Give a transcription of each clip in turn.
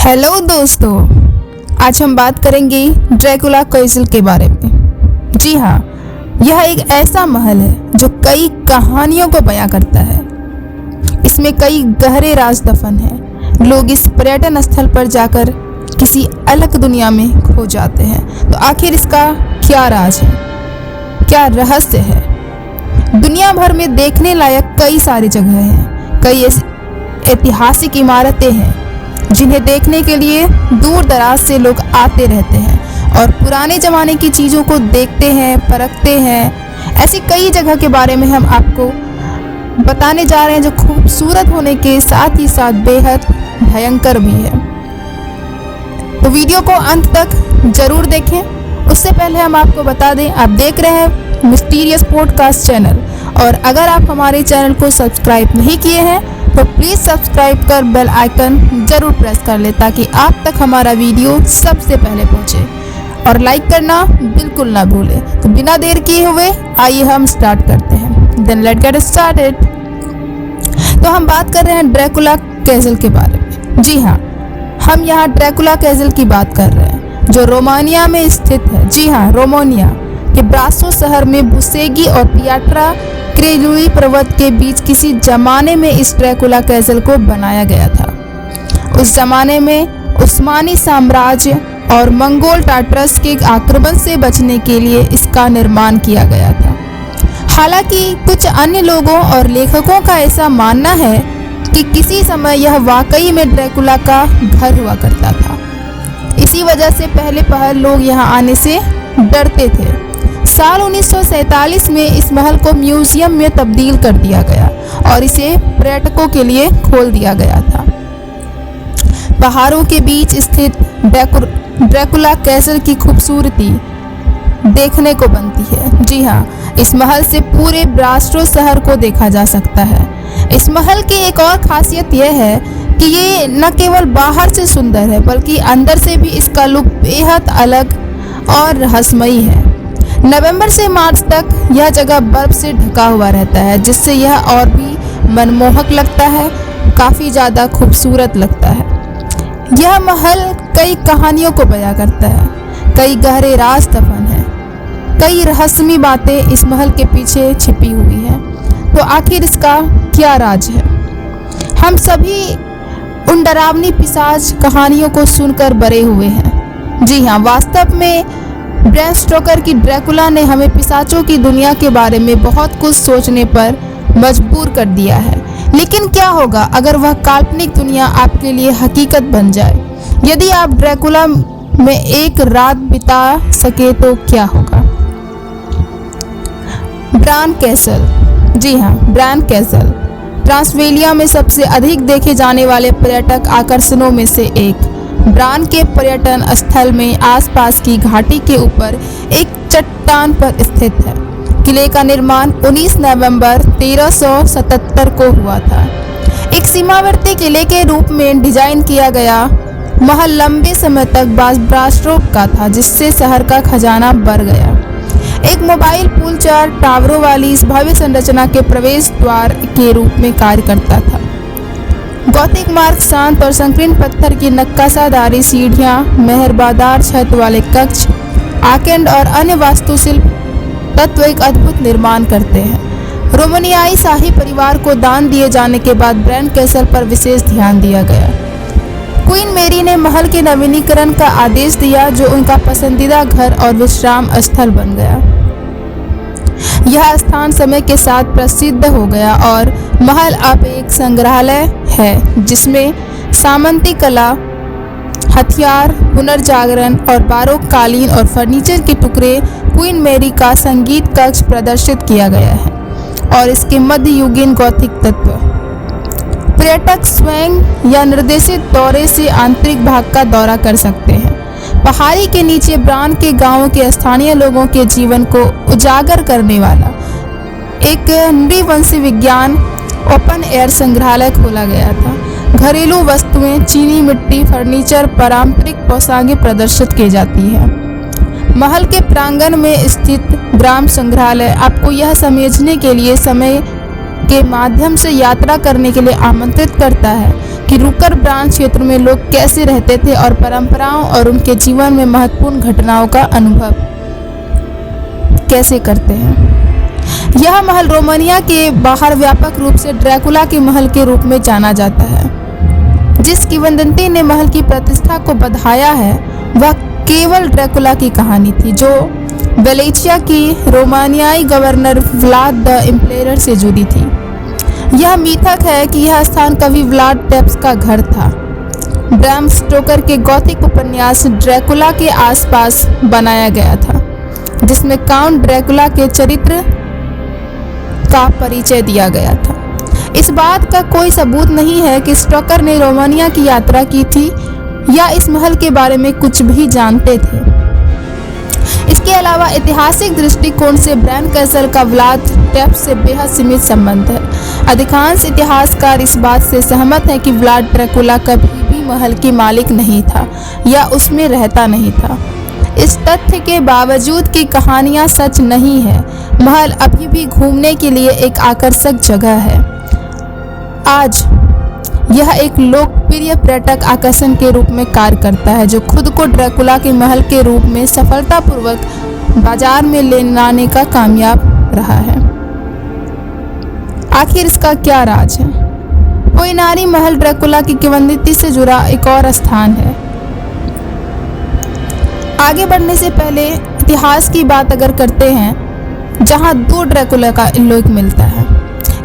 Hello दोस्तों, आज हम बात करेंगे ड्रैकुला कैसल के बारे में। जी हाँ, यह एक ऐसा महल है जो कई कहानियों को बयां करता है। इसमें कई गहरे राज दफन हैं। लोग इस पर्यटन स्थल पर जाकर किसी अलग दुनिया में खो जाते हैं। तो आखिर इसका क्या राज है, क्या रहस्य है? दुनिया भर में देखने लायक कई सारी जगह हैं, कई ऐतिहासिक इमारतें हैं जिन्हें देखने के लिए दूर दराज से लोग आते रहते हैं और पुराने ज़माने की चीज़ों को देखते हैं, परखते हैं। ऐसी कई जगह के बारे में हम आपको बताने जा रहे हैं जो खूबसूरत होने के साथ ही साथ बेहद भयंकर भी है। तो वीडियो को अंत तक ज़रूर देखें। उससे पहले हम आपको बता दें, आप देख रहे हैं मिस्टीरियस पॉडकास्ट चैनल, और अगर आप हमारे चैनल को सब्सक्राइब नहीं किए हैं तो प्लीज़ सब्सक्राइब कर बेल आइकन ज़रूर प्रेस कर ले ताकि आप तक हमारा वीडियो सबसे पहले पहुंचे, और लाइक करना बिल्कुल ना भूलें। तो बिना देर किए हुए आइए हम स्टार्ट करते हैं। Then let's get started. तो हम बात कर रहे हैं ड्रैकुला कैसल के बारे में। जी हाँ, हम यहाँ ड्रैकुला कैसल की बात कर रहे हैं जो रोमानिया में स्थित है। जी हाँ, रोमानिया के ब्रासो शहर में बुसेगी और पियाट्रा क्रेजुई पर्वत के बीच किसी जमाने में इस ड्रैकुला कैसल को बनाया गया था। उस जमाने में उस्मानी साम्राज्य और मंगोल टाटरस के आक्रमण से बचने के लिए इसका निर्माण किया गया था। हालांकि कुछ अन्य लोगों और लेखकों का ऐसा मानना है कि किसी समय यह वाकई में ड्रैकुला का घर हुआ करता था। इसी वजह से पहले लोग यहाँ आने से डरते थे। साल 1947 में इस महल को म्यूजियम में तब्दील कर दिया गया और इसे पर्यटकों के लिए खोल दिया गया था। पहाड़ों के बीच स्थित ड्रैकुला कैसल की खूबसूरती देखने को बनती है। जी हाँ, इस महल से पूरे ब्रास्टो शहर को देखा जा सकता है। इस महल की एक और खासियत यह है कि ये न केवल बाहर से सुंदर है बल्कि अंदर से भी इसका लुक बेहद अलग और रहस्यमयी है। नवंबर से मार्च तक यह जगह बर्फ से ढका हुआ रहता है, जिससे यह और भी मनमोहक लगता है, काफ़ी ज़्यादा खूबसूरत लगता है। यह महल कई कहानियों को बयां करता है, कई गहरे राज दफन हैं, कई रहस्यमयी बातें इस महल के पीछे छिपी हुई हैं। तो आखिर इसका क्या राज है? हम सभी उन डरावनी पिशाच कहानियों को सुनकर बड़े हुए हैं। जी हाँ, वास्तव में ब्रैम स्टोकर की ड्रैकुला ने हमें पिशाचों की दुनिया के बारे में बहुत कुछ सोचने पर मजबूर कर दिया है। लेकिन क्या होगा अगर वह काल्पनिक दुनिया आपके लिए हकीकत बन जाए? यदि आप ड्रैकुला में एक रात बिता सके तो क्या होगा? Bran castle. जी हाँ, ब्रान कैसल ट्रांसवेलिया में सबसे अधिक देखे जाने वाले पर्यटक आकर्षणों में से एक। ब्रान के पर्यटन स्थल में आसपास की घाटी के ऊपर एक चट्टान पर स्थित है। किले का निर्माण 19 नवंबर 1377 को हुआ था। एक सीमावर्ती किले के रूप में डिजाइन किया गया महल लंबे समय तक ब्रास्टो का था, जिससे शहर का खजाना बढ़ गया। एक मोबाइल पुल 4 टावरों वाली इस भव्य संरचना के प्रवेश द्वार के रूप में कार्य करता था। गौथिक मार्ग, शांत और संकीर्ण पत्थर की नक्काशादारी सीढ़ियाँ, मेहरबादार छत वाले कक्ष, आकेंड और अन्य वास्तुशिल्प तत्व एक अद्भुत निर्माण करते हैं। रोमानियाई शाही परिवार को दान दिए जाने के बाद ब्रैन कैसल पर विशेष ध्यान दिया गया। क्वीन मेरी ने महल के नवीनीकरण का आदेश दिया, जो उनका पसंदीदा घर और विश्राम स्थल बन गया। यह स्थान समय के साथ प्रसिद्ध हो गया और महल अब एक संग्रहालय है जिसमें सामंती कला, हथियार, पुनर्जागरण और बारोक कालीन और फर्नीचर के टुकड़े, क्वीन मेरी का संगीत कक्ष प्रदर्शित किया गया है और इसके मध्ययुगीन गौथिक तत्व। पर्यटक स्वयं या निर्देशित दौरे से आंतरिक भाग का दौरा कर सकते हैं। पहाड़ी के नीचे ब्रान के गांवों के स्थानीय लोगों के जीवन को उजागर करने वाला एक नृवंशी विज्ञान ओपन एयर संग्रहालय खोला गया था। घरेलू वस्तुएं, चीनी मिट्टी, फर्नीचर, पारंपरिक पोशाकें प्रदर्शित की जाती है। महल के प्रांगण में स्थित ग्राम संग्रहालय आपको यह समझने के लिए समय के माध्यम से यात्रा करने के लिए आमंत्रित करता है कि रूकर ब्रांच क्षेत्र में लोग कैसे रहते थे और परंपराओं और उनके जीवन में महत्वपूर्ण घटनाओं का अनुभव कैसे करते हैं। यह महल रोमानिया के बाहर व्यापक रूप से ड्रैकुला के महल के रूप में जाना जाता है। जिस किंवदंती ने महल की प्रतिष्ठा को बढ़ाया है वह केवल ड्रैकुला की कहानी थी, जो वेलेचिया की रोमानियाई गवर्नर व्लाद द इम्पेरर से जुड़ी थी। यह मिथक है कि यह स्थान कवि व्लाड टेप्स का घर था। ब्रैम स्टोकर के गॉथिक उपन्यास ड्रैकुला के आसपास बनाया गया था, जिसमें काउंट ड्रैकुला के चरित्र का परिचय दिया गया था। इस बात का कोई सबूत नहीं है कि स्टोकर ने रोमानिया की यात्रा की थी या इस महल के बारे में कुछ भी जानते थे। इसके अलावा ऐतिहासिक दृष्टिकोण से ब्रैम कैसल का व्लाद टेप्स से बेहद सीमित संबंध है। अधिकांश इतिहासकार इस बात से सहमत हैं कि व्लाड ड्रैकुला कभी भी महल की मालिक नहीं था या उसमें रहता नहीं था। इस तथ्य के बावजूद कि कहानियां सच नहीं है, महल अभी भी घूमने के लिए एक आकर्षक जगह है। आज यह एक लोकप्रिय पर्यटक आकर्षण के रूप में कार्य करता है, जो खुद को ड्रैकुला के महल के रूप में सफलतापूर्वक बाजार में ले लाने का कामयाब रहा है। आखिर इसका क्या राज है? पोइनारी महल ड्रैकुला की किंवदंती से जुड़ा एक और स्थान है। आगे बढ़ने से पहले इतिहास की बात अगर करते हैं, जहां दो ड्रैकुला का उल्लेख मिलता है।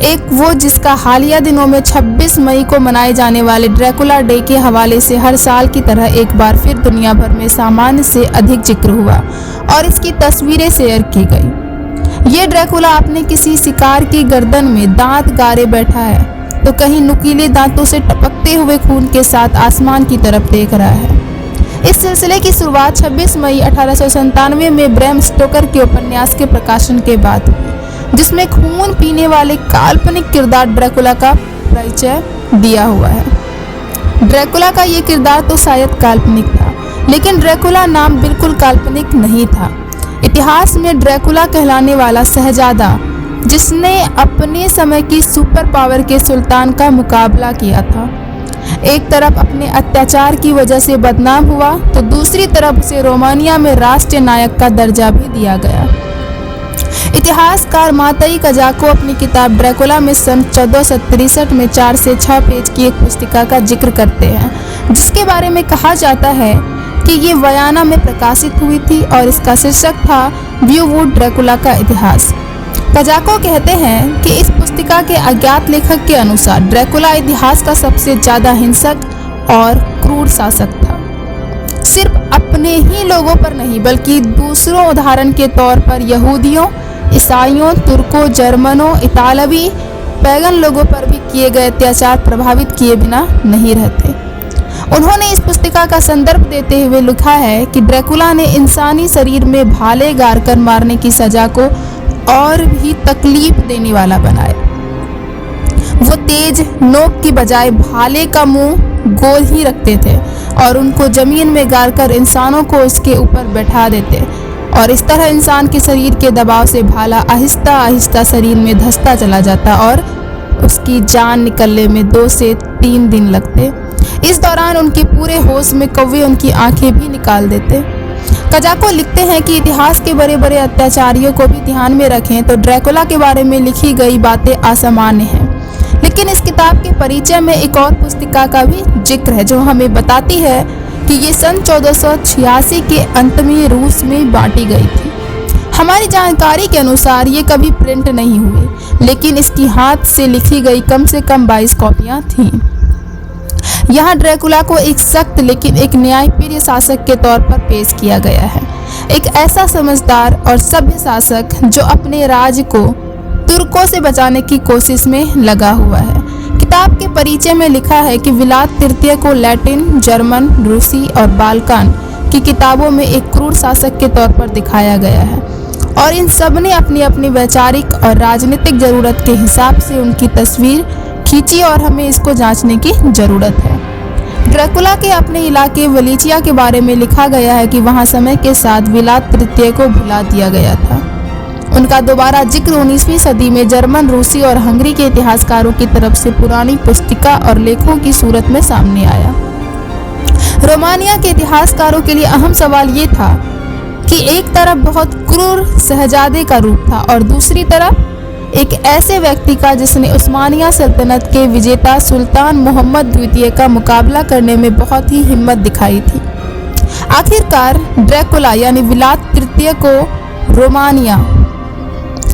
एक वो जिसका हालिया दिनों में 26 मई को मनाए जाने वाले ड्रैकुला डे के हवाले से हर साल की तरह एक बार फिर दुनिया भर में सामान्य से अधिक जिक्र हुआ और इसकी तस्वीरें शेयर की गई। ये ड्रैकुला अपने किसी शिकार की गर्दन में दांत गारे बैठा है, तो कहीं नुकीले दांतों से टपकते हुए खून के साथ आसमान की तरफ देख रहा है। इस सिलसिले की शुरुआत 26 मई 1897 में ब्रैम स्टोकर के उपन्यास के प्रकाशन के बाद हुई, जिसमें खून पीने वाले काल्पनिक किरदार ड्रैकुला का परिचय दिया हुआ है। ड्रैकुला का ये किरदार तो शायद काल्पनिक था, लेकिन ड्रैकुला नाम बिल्कुल काल्पनिक नहीं था। इतिहास में ड्रैकुला कहलाने वाला शहजादा, जिसने अपने समय की सुपर पावर के सुल्तान का मुकाबला किया था, एक तरफ अपने अत्याचार की वजह से बदनाम हुआ, तो दूसरी तरफ उसे रोमानिया में राष्ट्रीय नायक का दर्जा भी दिया गया। इतिहासकार मातई कजाको अपनी किताब ड्रैकुला में सन 1463 में 4 से 6 पेज की एक पुस्तिका का जिक्र करते हैं, जिसके बारे में कहा जाता है कि ये वयाना में प्रकाशित हुई थी और इसका शीर्षक था व्यूवुड ड्रैकुला का इतिहास। कजाको कहते हैं कि इस पुस्तिका के अज्ञात लेखक के अनुसार ड्रैकुला इतिहास का सबसे ज्यादा हिंसक और क्रूर शासक था। सिर्फ अपने ही लोगों पर नहीं, बल्कि दूसरों, उदाहरण के तौर पर यहूदियों, ईसाइयों, तुर्कों, जर्मनों, इतालवी, पैगन लोगों पर भी किए गए अत्याचार प्रभावित किए बिना नहीं रहते। उन्होंने इस पुस्तिका का संदर्भ देते हुए लिखा है कि ड्रैकुला ने इंसानी शरीर में भाले गाड़ कर मारने की सजा को और भी तकलीफ देने वाला बनाया। वो तेज नोक की बजाय भाले का मुंह गोल ही रखते थे और उनको जमीन में गाड़कर इंसानों को उसके ऊपर बैठा देते, और इस तरह इंसान के शरीर के दबाव से भाला आहिस्ता आहिस्ता शरीर में धंसता चला जाता और उसकी जान निकलने में 2 से 3 दिन लगते। इस दौरान उनके पूरे होश में कौवे उनकी आंखें भी निकाल देते। कजाको लिखते हैं कि इतिहास के बड़े बड़े अत्याचारियों को भी ध्यान में रखें तो ड्रैकुला के बारे में लिखी गई बातें असामान्य हैं। लेकिन इस किताब के परिचय में एक और पुस्तिका का भी जिक्र है, जो हमें बताती है कि ये सन 1486 के अंत में रूस में बांटी गई थी। हमारी जानकारी के अनुसार ये कभी प्रिंट नहीं हुई, लेकिन इसकी हाथ से लिखी गई कम से कम 22 कॉपियाँ थीं। यहाँ ड्रैकुला को एक सख्त लेकिन एक न्यायप्रिय शासक के तौर पर पेश किया गया है, एक ऐसा समझदार और सभ्य शासक जो अपने राज्य को तुर्कों से बचाने की कोशिश में लगा हुआ है। किताब के परिचय में लिखा है कि व्लाद तृतीय को लैटिन, जर्मन, रूसी और बाल्कान की किताबों में एक क्रूर शासक के तौर पर दिखाया गया है, और इन सब ने अपनी अपनी वैचारिक और राजनीतिक जरूरत के हिसाब से उनकी तस्वीर खींची, और हमें इसको जांचने की जरूरत है। ड्रैकुला के अपने इलाके वेलेचिया के बारे में लिखा गया है कि वहां समय के साथ व्लाद तृतीय को भुला दिया गया था। उनका दोबारा जिक्र 19वीं सदी में जर्मन, रूसी और हंगरी के इतिहासकारों की तरफ से पुरानी पुस्तिका और लेखों की सूरत में सामने आया। रोमानिया के इतिहासकारों के लिए अहम सवाल ये था कि एक तरफ बहुत क्रूर शहजादे का रूप था और दूसरी तरफ एक ऐसे व्यक्ति का जिसने उस्मानिया सल्तनत के विजेता सुल्तान मोहम्मद द्वितीय का मुकाबला करने में बहुत ही हिम्मत दिखाई थी। आखिरकार ड्रैकुला यानी व्लाद तृतीय को रोमानिया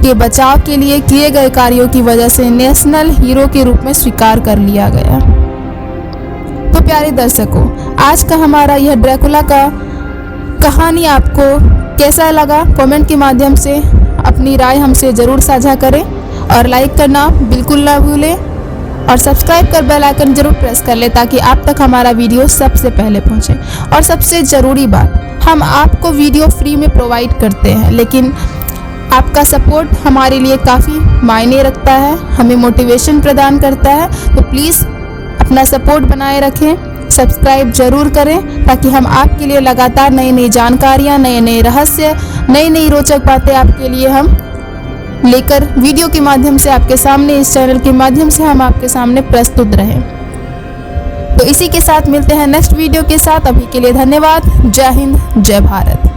के बचाव के लिए किए गए कार्यों की वजह से नेशनल हीरो के रूप में स्वीकार कर लिया गया। तो प्यारे दर्शकों, आज का हमारा यह ड्रैकुला का कहानी आपको कैसा लगा? कमेंट के माध्यम से अपनी राय हमसे ज़रूर साझा करें और लाइक करना बिल्कुल ना भूलें और सब्सक्राइब कर बेल आइकन जरूर प्रेस कर लें ताकि आप तक हमारा वीडियो सबसे पहले पहुंचे। और सबसे ज़रूरी बात, हम आपको वीडियो फ्री में प्रोवाइड करते हैं, लेकिन आपका सपोर्ट हमारे लिए काफ़ी मायने रखता है, हमें मोटिवेशन प्रदान करता है। तो प्लीज़ अपना सपोर्ट बनाए रखें, सब्सक्राइब जरूर करें ताकि हम आपके लिए लगातार नई नई जानकारियाँ, नए नए रहस्य, नई नई रोचक बातें आपके लिए हम लेकर वीडियो के माध्यम से आपके सामने, इस चैनल के माध्यम से हम आपके सामने प्रस्तुत रहें। तो इसी के साथ मिलते हैं नेक्स्ट वीडियो के साथ। अभी के लिए धन्यवाद। जय हिंद, जय भारत।